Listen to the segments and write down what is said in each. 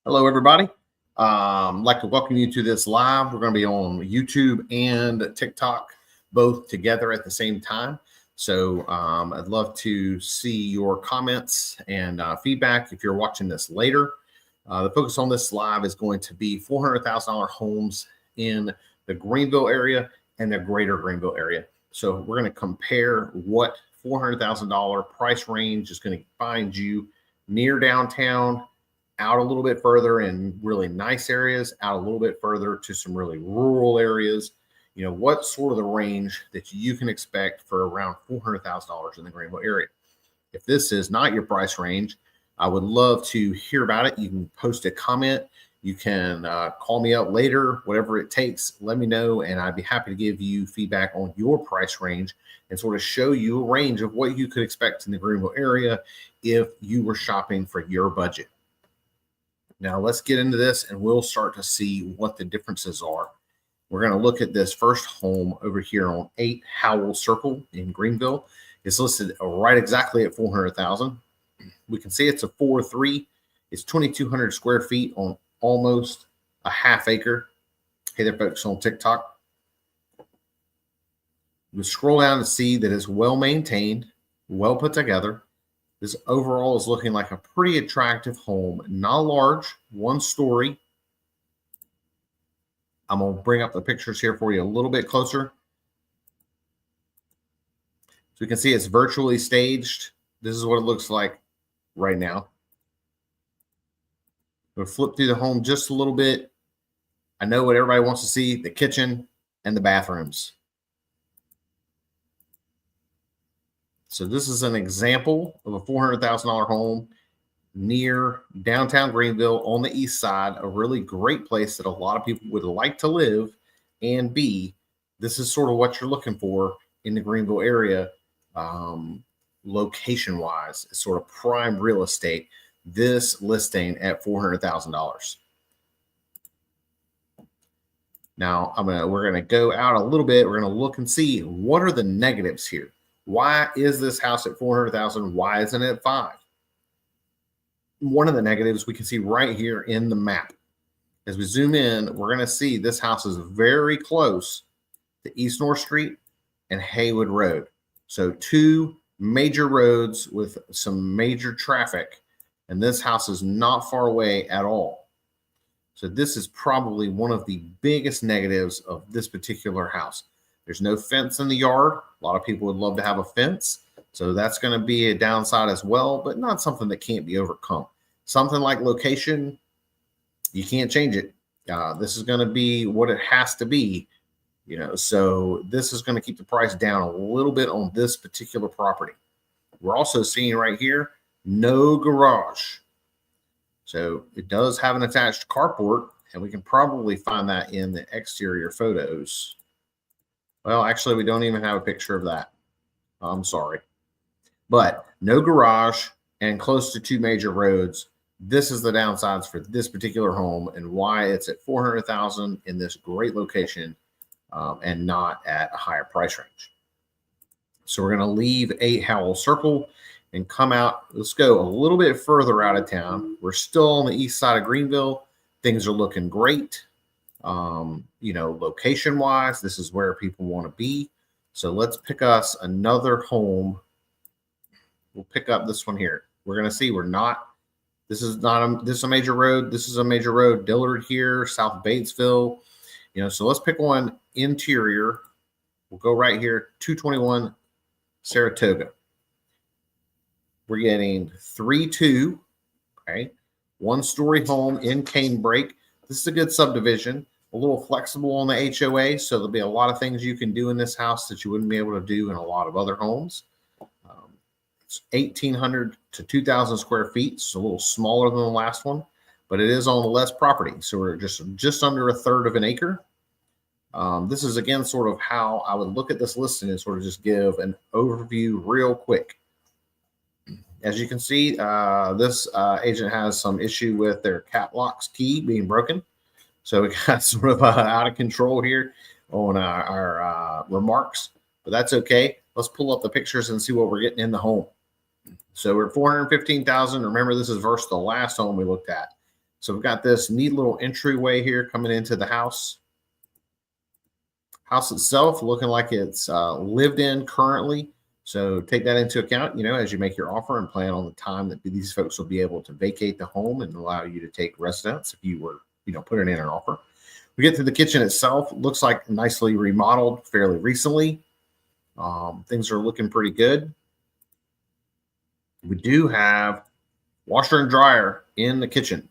Hello, everybody. I'd like to welcome you to this live. We're going to be on YouTube and TikTok both together at the same time. So I'd love to see your comments and feedback if you're watching this later. The focus on this live is going to be $400,000 homes in the Greenville area and the greater Greenville area. So we're going to compare what $400,000 price range is going to find you near downtown, out a little bit further in really nice areas, out a little bit further to some really rural areas. You know, what sort of the range that you can expect for around $400,000 in the Greenville area. If this is not your price range, I would love to hear about it. You can post a comment. You can call me up later, whatever it takes. Let me know, and I'd be happy to give you feedback on your price range and sort of show you a range of what you could expect in the Greenville area if you were shopping for your budget. Now let's get into this and we'll start to see what the differences are. We're going to look at this first home over here on 8 Howell Circle in Greenville. It's listed right exactly at $400,000. We can see it's a 4.3. It's 2,200 square feet on almost a half acre. Hey there, folks on TikTok. We scroll down to see that it's well maintained, well put together. This overall is looking like a pretty attractive home, not large, 1 story. I'm going to bring up the pictures here for you a little bit closer. So you can see it's virtually staged. This is what it looks like right now. We'll flip through the home just a little bit. I know what everybody wants to see, the kitchen and the bathrooms. So this is an example of a $400,000 home near downtown Greenville on the east side, a really great place that a lot of people would like to live and be. This is sort of what you're looking for in the Greenville area, location-wise. It's sort of prime real estate. This listing at $400,000. Now we're gonna go out a little bit. We're gonna look and see what are the negatives here. Why is this house at $400,000? Why isn't it at $5? One of the negatives we can see right here in the map. As we zoom in, we're going to see this house is very close to East North Street and Haywood Road. So 2 major roads with some major traffic, and this house is not far away at all. So this is probably one of the biggest negatives of this particular house. There's no fence in the yard. A lot of people would love to have a fence. So that's going to be a downside as well, but not something that can't be overcome. Something like location, you can't change it. This is going to be what it has to be, you know, so this is going to keep the price down a little bit on this particular property. We're also seeing right here, no garage. So it does have an attached carport, and we can probably find that in the exterior photos. Well, actually, we don't even have a picture of that. I'm sorry. But no garage and close to 2 major roads. This is the downsides for this particular home and why it's at $400,000 in this great location and not at a higher price range. So we're going to leave 8 Howell Circle and come out. Let's go a little bit further out of town. We're still on the east side of Greenville. Things are looking great. You know, location wise, this is where people want to be. So let's pick us another home. We'll pick up this one here. We're going to see this is a major road. This is a major road, Dillard here, South Batesville, you know, so let's pick one interior. We'll go right here, 221 Saratoga. We're getting 3.2, okay, 1-story home in Canebrake. This is a good subdivision. A little flexible on the HOA, so there'll be a lot of things you can do in this house that you wouldn't be able to do in a lot of other homes. It's 1,800 to 2,000 square feet. It's a little smaller than the last one, but it is on less property. So we're just under 1/3 of an acre. This is, again, sort of how I would look at this listing and sort of just give an overview real quick. As you can see, this agent has some issue with their Catlocks key being broken. So we got sort of out of control here on our remarks, but that's okay. Let's pull up the pictures and see what we're getting in the home. So we're at $415,000. Remember, this is versus the last home we looked at. So we've got this neat little entryway here coming into the house. House itself looking like it's lived in currently. So take that into account, as you make your offer and plan on the time that these folks will be able to vacate the home and allow you to take residence if you were, putting in an offer. We get to the kitchen itself. Looks like nicely remodeled fairly recently. Things are looking pretty good. We do have washer and dryer in the kitchen.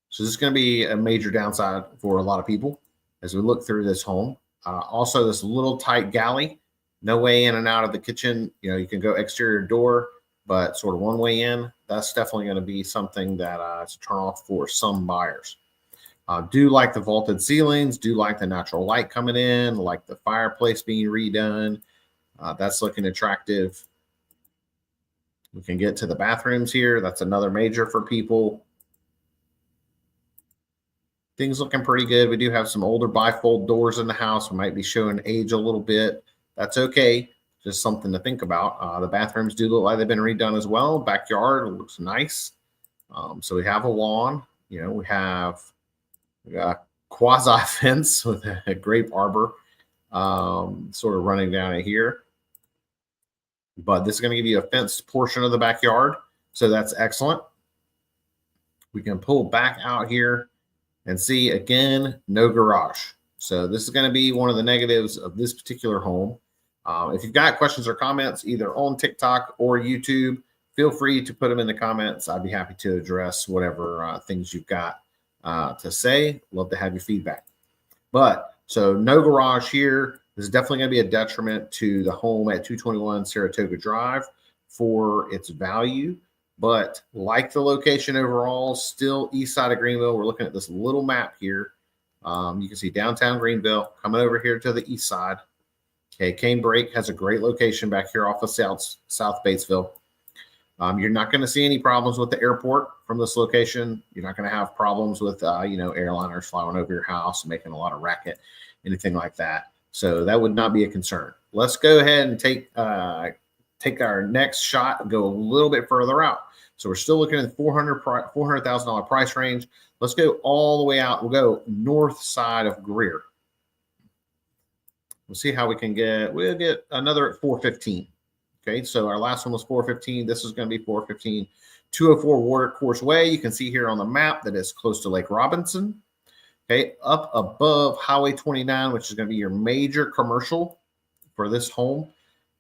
So this is going to be a major downside for a lot of people as we look through this home. Also, this little tight galley, no way in and out of the kitchen. You can go exterior door, but sort of one way in. That's definitely going to be something that is a turn off for some buyers. Do like the vaulted ceilings, do like the natural light coming in, like the fireplace being redone. That's looking attractive. We can get to the bathrooms here. That's another major for people. Things looking pretty good. We do have some older bifold doors in the house. We might be showing age a little bit. That's okay. Just something to think about. The bathrooms do look like they've been redone as well. Backyard looks nice. So we have a lawn. We got a quasi fence with a grape arbor sort of running down in here. But this is going to give you a fenced portion of the backyard. So that's excellent. We can pull back out here and see, again, no garage. So this is going to be one of the negatives of this particular home. If you've got questions or comments, either on TikTok or YouTube, feel free to put them in the comments. I'd be happy to address whatever things you've got to say. Love to have your feedback. So no garage here. This is definitely going to be a detriment to the home at 221 Saratoga Drive for its value. But like the location overall, still east side of Greenville. We're looking at this little map here. You can see downtown Greenville coming over here to the east side. Okay, Canebrake has a great location back here off of South Batesville. You're not going to see any problems with the airport from this location. You're not going to have problems with, airliners flying over your house and making a lot of racket, anything like that. So that would not be a concern. Let's go ahead and take our next shot and go a little bit further out. So we're still looking at the $400,000 price range. Let's go all the way out. We'll go north side of Greer. We'll see how we can get. We'll get another at 415. Okay, so our last one was 415. This is going to be 415. 204 Watercourse Way. You can see here on the map that it's close to Lake Robinson. Okay, up above Highway 29, which is going to be your major commercial for this home.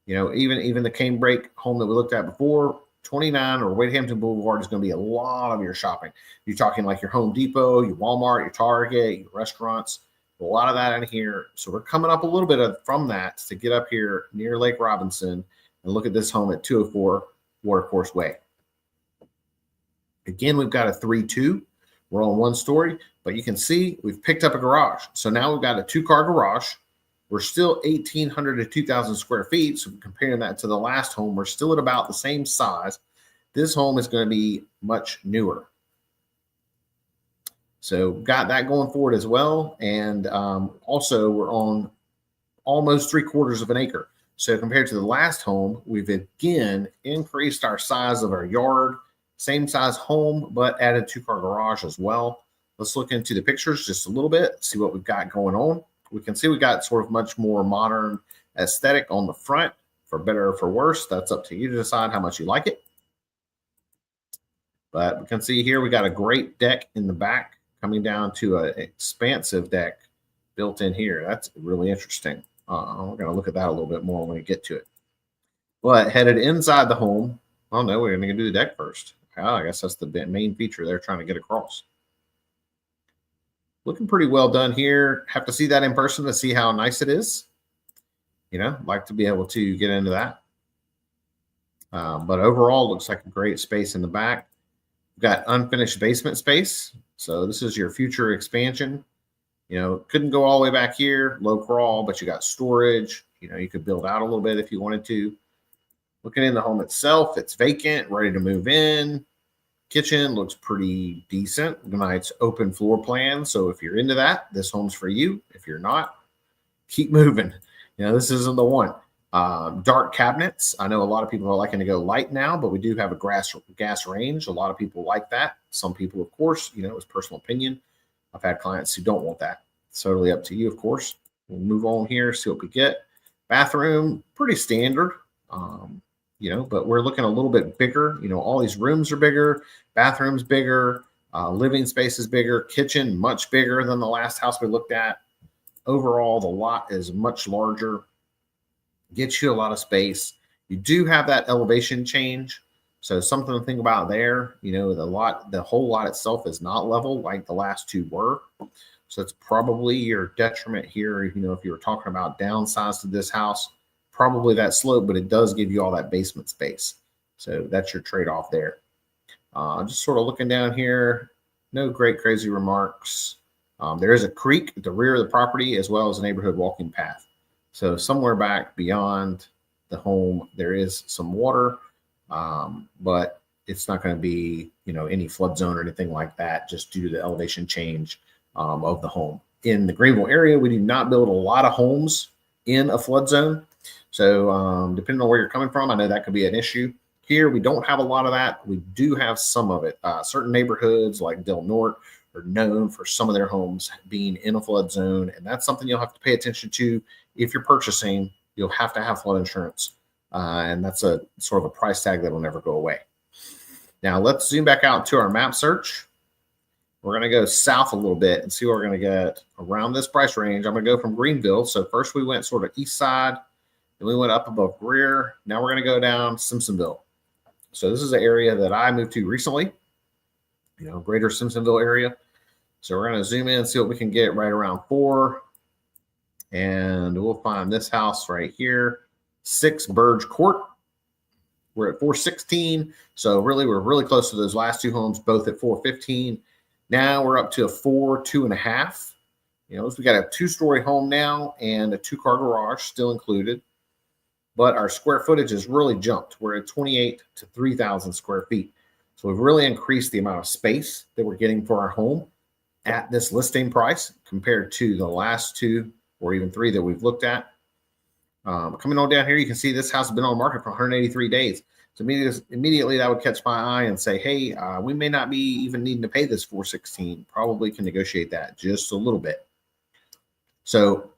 Even the Canebrake home that we looked at before, 29 or Wade-Hampton Boulevard is going to be a lot of your shopping. You're talking like your Home Depot, your Walmart, your Target, your restaurants, a lot of that in here. So we're coming up a little bit from that to get up here near Lake Robinson and look at this home at 204 Watercourse Way. Again, we've got a 3-2. We're on one story, but you can see we've picked up a garage. So now we've got a 2-car garage. We're still 1,800 to 2,000 square feet. So comparing that to the last home, we're still at about the same size. This home is going to be much newer. So got that going forward as well. And also we're on almost 3/4 of an acre. So compared to the last home, we've again increased our size of our yard. Same size home, but added 2-car garage as well. Let's look into the pictures just a little bit, see what we've got going on. We can see we got sort of much more modern aesthetic on the front, for better or for worse. That's up to you to decide how much you like it. But we can see here we got a great deck in the back coming down to an expansive deck built in here. That's really interesting. We're going to look at that a little bit more when we get to it. But headed inside the home, oh no, we're going to do the deck first. I guess that's the main feature they're trying to get across. Looking pretty well done here. Have to see that in person to see how nice it is. Like to be able to get into that. But overall, looks like a great space in the back. We've got unfinished basement space. So this is your future expansion. Couldn't go all the way back here, low crawl, but you got storage. You could build out a little bit if you wanted to. Looking in the home itself, it's vacant, ready to move in. Kitchen looks pretty decent. Nice open floor plan. So if you're into that, this home's for you. If you're not, keep moving. This isn't the one. Dark cabinets. I know a lot of people are liking to go light now, but we do have a gas range. A lot of people like that. Some people, of course, it's personal opinion. I've had clients who don't want that. It's totally up to you, of course. We'll move on here, see what we get. Bathroom, pretty standard, but we're looking a little bit bigger. All these rooms are bigger, bathrooms bigger, living space is bigger, kitchen much bigger than the last house we looked at. Overall, the lot is much larger, gets you a lot of space. You do have that elevation change. So something to think about there. The whole lot itself is not level like the last two were. So it's probably your detriment here. If you were talking about downsize to this house, probably that slope, but it does give you all that basement space. So that's your trade-off there. Just sort of looking down here, no great crazy remarks. There is a creek at the rear of the property as well as a neighborhood walking path. So somewhere back beyond the home, there is some water, but it's not going to be, any flood zone or anything like that, just due to the elevation change of the home. In the Greenville area, we do not build a lot of homes in a flood zone. So depending on where you're coming from, I know that could be an issue. Here, we don't have a lot of that. We do have some of it. Certain neighborhoods like Del Norte are known for some of their homes being in a flood zone, and that's something you'll have to pay attention to. If you're purchasing, you'll have to have flood insurance, and that's a sort of a price tag that will never go away. Now, let's zoom back out to our map search. We're going to go south a little bit and see what we're going to get around this price range. I'm going to go from Greenville. So first we went sort of east side, then we went up above Greer. Now we're going to go down Simpsonville. So this is an area that I moved to recently, greater Simpsonville area. So we're going to zoom in and see what we can get right around 4. And we'll find this house right here, 6 Burge Court. We're at 416. So really, we're really close to those last two homes, both at 415. Now we're up to a 4, 2.5. So we got a 2-story home now and a 2-car garage still included. But our square footage has really jumped. We're at 28 to 3,000 square feet. So we've really increased the amount of space that we're getting for our home at this listing price compared to the last 2 or even 3 that we've looked at. Coming on down here, you can see this house has been on the market for 183 days. So immediately that would catch my eye and say, hey, we may not be even needing to pay this $416. Probably can negotiate that just a little bit. So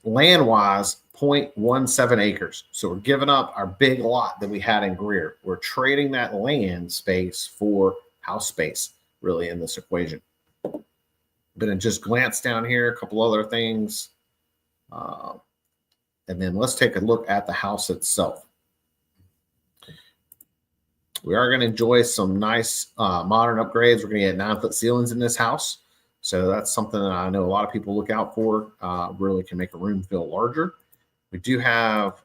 land-wise, 0.17 acres. So we're giving up our big lot that we had in Greer. We're trading that land space for house space, really, in this equation. Gonna just glance down here, a couple other things. And then let's take a look at the house itself. We are going to enjoy some nice modern upgrades. We're going to get 9-foot ceilings in this house. So that's something that I know a lot of people look out for. Really can make a room feel larger. We do have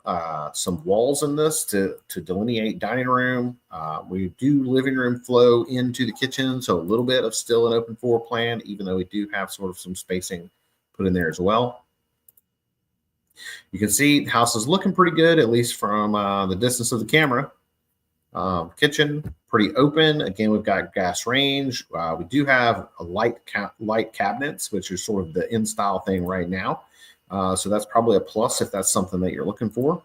some walls in this to delineate dining room. We do living room flow into the kitchen. So a little bit of still an open floor plan, even though we do have sort of some spacing put in there as well. You can see the house is looking pretty good, at least from the distance of the camera. Kitchen, pretty open. Again, we've got gas range. We do have a light cabinets, which is sort of the in-style thing right now. So that's probably a plus if that's something that you're looking for.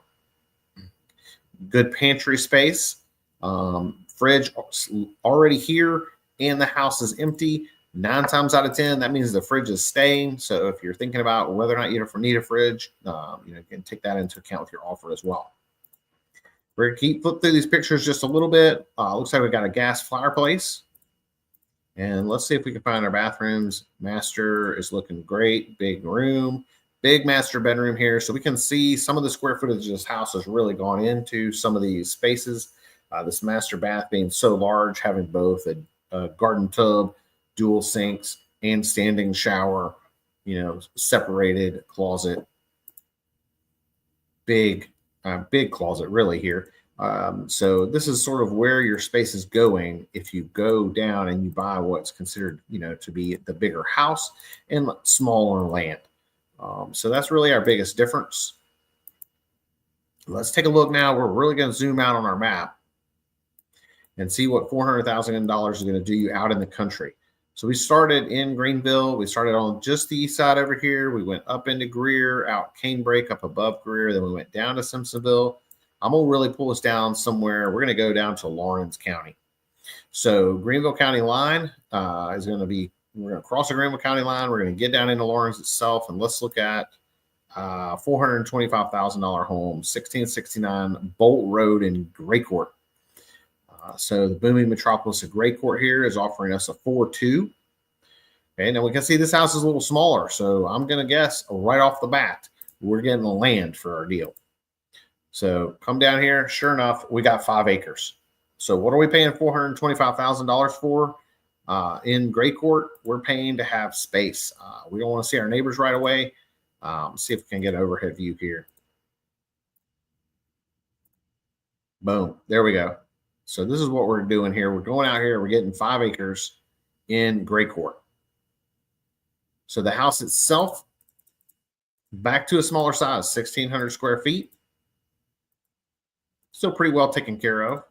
Good pantry space. Fridge already here, and the house is empty. 9 times out of 10, that means the fridge is staying. So if you're thinking about whether or not you need a fridge, you can take that into account with your offer as well. We're going to flip through these pictures just a little bit. Looks like we got a gas fireplace. And let's see if we can find our bathrooms. Master is looking great. Big room. Big master bedroom here. So we can see some of the square footage of this house has really gone into some of these spaces. This master bath being so large, having both a garden tub, dual sinks, and standing shower, separated closet. Big closet really here. So this is sort of where your space is going if you go down and you buy what's considered, to be the bigger house and smaller land. So that's really our biggest difference. Let's take a look now. We're really going to zoom out on our map and see what $400,000 is going to do you out in the country. So we started in Greenville. We started on just the east side over here. We went up into Greer, out Canebrake, up above Greer. Then we went down to Simpsonville. I'm going to really pull us down somewhere. We're going to go down to Lawrence County. So Greenville County line is going to be, we're going to cross the Greenville County line. We're going to get down into Lawrence itself. And let's look at $425,000 home, 1669 Bolt Road in Graycourt. So the booming metropolis of Graycourt here is offering us a 4.2. Okay, now we can see this house is a little smaller. So I'm going to guess right off the bat, we're getting the land for our deal. So come down here. Sure enough, we got 5 acres. So what are we paying $425,000 for? In Graycourt, we're paying to have space. We don't want to see our neighbors right away. See if we can get an overhead view here. Boom. There we go. So this is what we're doing here. We're going out here. We're getting 5 acres in Graycourt. So the house itself, back to a smaller size, 1,600 square feet. Still pretty well taken care of.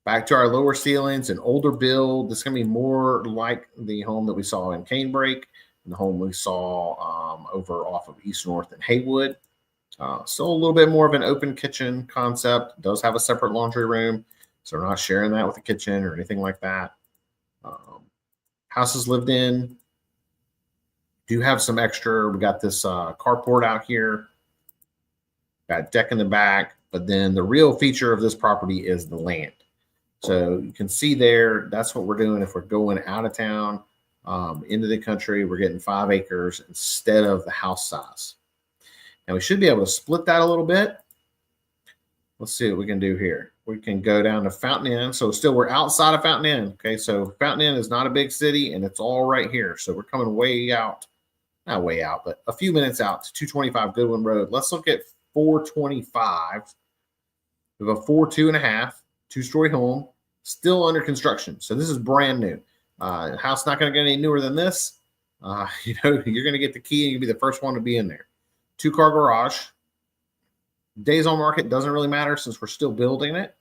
Back to our lower ceilings, an older build. This is going to be more like the home that we saw in Canebrake and the home we saw over off of East North and Haywood. Still a little bit more of an open kitchen concept. It does have a separate laundry room, so we're not sharing that with the kitchen or anything like that. House is lived in. Do have some extra. We got this carport out here. Got deck in the back, but then the real feature of this property is the land. So you can see there, that's what we're doing. If we're going out of town, into the country, we're getting 5 acres instead of the house size. Now we should be able to split that a little bit. Let's see what we can do here. We can go down to Fountain Inn. So still we're outside of Fountain Inn. Okay, so Fountain Inn is not a big city and it's all right here. So we're coming way out, not way out, but a few minutes out to 225 Goodwin Road. Let's look at 425. We have a 4.2.5, 2-story home, still under construction. So this is brand new. House not going to get any newer than this. You're going to get the key and you'll be the first one to be in there. 2-car garage. Days on market doesn't really matter since we're still building it,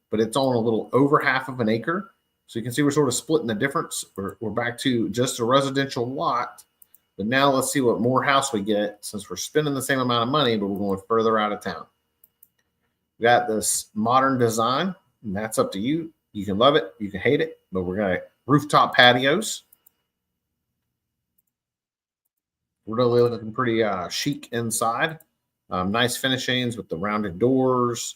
but it's on a little over half of an acre. So you can see we're sort of splitting the difference. We're back to just a residential lot. But now let's see what more house we get since we're spending the same amount of money, but we're going further out of town. We got this modern design, and that's up to you. You can love it, you can hate it, but we're going to rooftop patios. We're really looking pretty chic inside. Nice finishings with the rounded doors.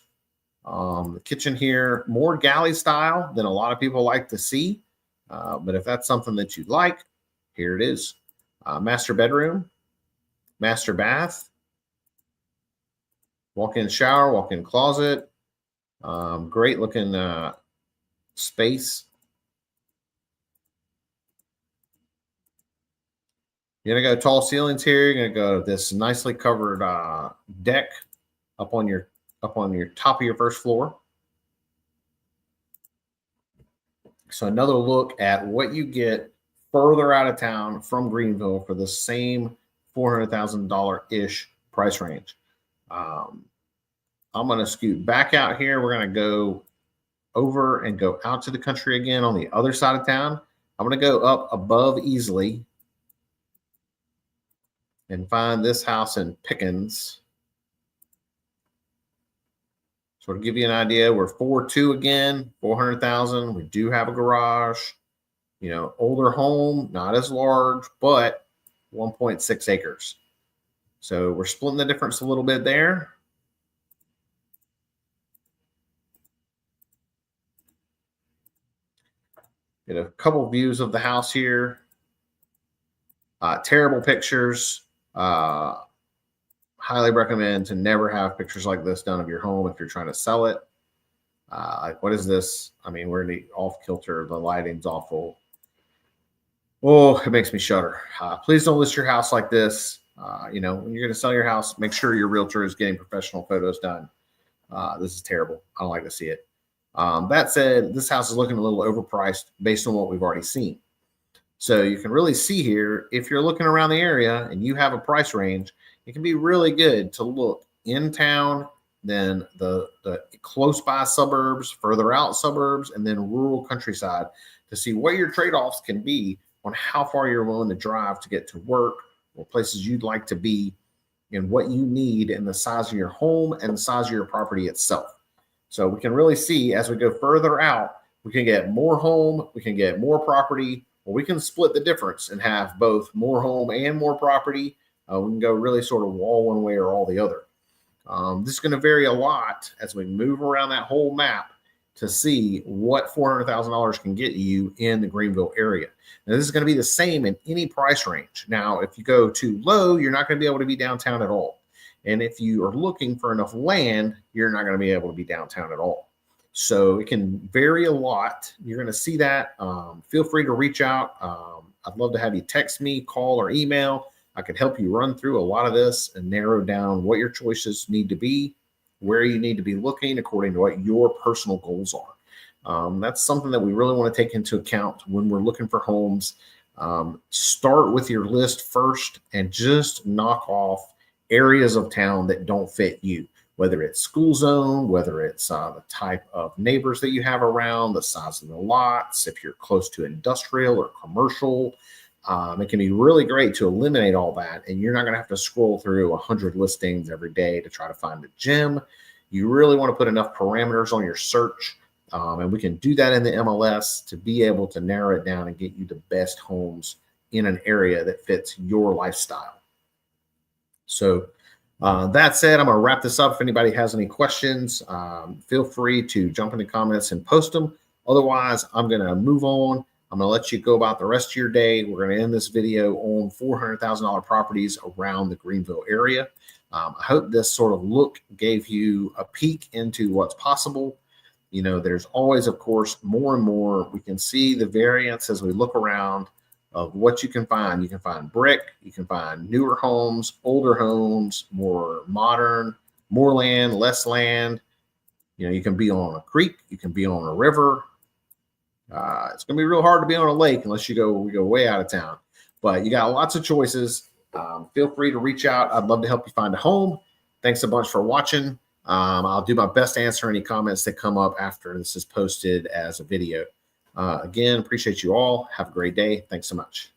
The kitchen here, more galley style than a lot of people like to see. But if that's something that you'd like, here it is. Master bedroom, master bath, walk-in shower, walk-in closet. Great looking space. You're going to go tall ceilings here. You're going to go this nicely covered deck up on your top of your first floor. So another look at what you get further out of town from Greenville for the same $400,000-ish price range. I'm going to scoot back out here. We're going to go over and go out to the country again on the other side of town. I'm going to go up above Easley and find this house in Pickens. So to give you an idea, we're 4.2 again, 400,000. We do have a garage, older home, not as large, but 1.6 acres. So we're splitting the difference a little bit there. Get a couple views of the house here. Terrible pictures. Highly recommend to never have pictures like this done of your home if you're trying to sell it. Like, what is this? I mean, we're in the off kilter. The lighting's awful. Oh, it makes me shudder. Please don't list your house like this. When you're going to sell your house, make sure your realtor is getting professional photos done. This is terrible. I don't like to see it. That said, this house is looking a little overpriced based on what we've already seen. So you can really see here, if you're looking around the area and you have a price range, it can be really good to look in town then the close by suburbs, further out suburbs, and then rural countryside to see what your trade-offs can be on how far you're willing to drive to get to work or places you'd like to be, and what you need and the size of your home and the size of your property itself. So we can really see as we go further out, we can get more home, we can get more property, or we can split the difference and have both more home and more property. We can go really sort of all one way or all the other. This is going to vary a lot as we move around that whole map to see what $400,000 can get you in the Greenville area. Now, this is going to be the same in any price range. Now, if you go too low, you're not going to be able to be downtown at all. And if you are looking for enough land, you're not going to be able to be downtown at all. So it can vary a lot. You're going to see that. Feel free to reach out. I'd love to have you text me, call, or email. I could help you run through a lot of this and narrow down what your choices need to be, where you need to be looking according to what your personal goals are. That's something that we really want to take into account when we're looking for homes. Start with your list first and just knock off areas of town that don't fit you, whether it's school zone, whether it's the type of neighbors that you have around, the size of the lots, if you're close to industrial or commercial. It can be really great to eliminate all that, and you're not going to have to scroll through 100 listings every day to try to find a gem. You really want to put enough parameters on your search, and we can do that in the MLS to be able to narrow it down and get you the best homes in an area that fits your lifestyle. So that said, I'm going to wrap this up. If anybody has any questions, feel free to jump in the comments and post them. Otherwise, I'm going to move on. I'm going to let you go about the rest of your day. We're going to end this video on $400,000 properties around the Greenville area. I hope this sort of look gave you a peek into what's possible. You know, there's always, of course, more and more. We can see the variance as we look around of what you can find. You can find brick, you can find newer homes, older homes, more modern, more land, less land. You know, you can be on a creek, you can be on a river. It's going to be real hard to be on a lake unless we go way out of town. But you got lots of choices. Feel free to reach out. I'd love to help you find a home. Thanks a bunch for watching. I'll do my best to answer any comments that come up after this is posted as a video. Again, appreciate you all. Have a great day. Thanks so much.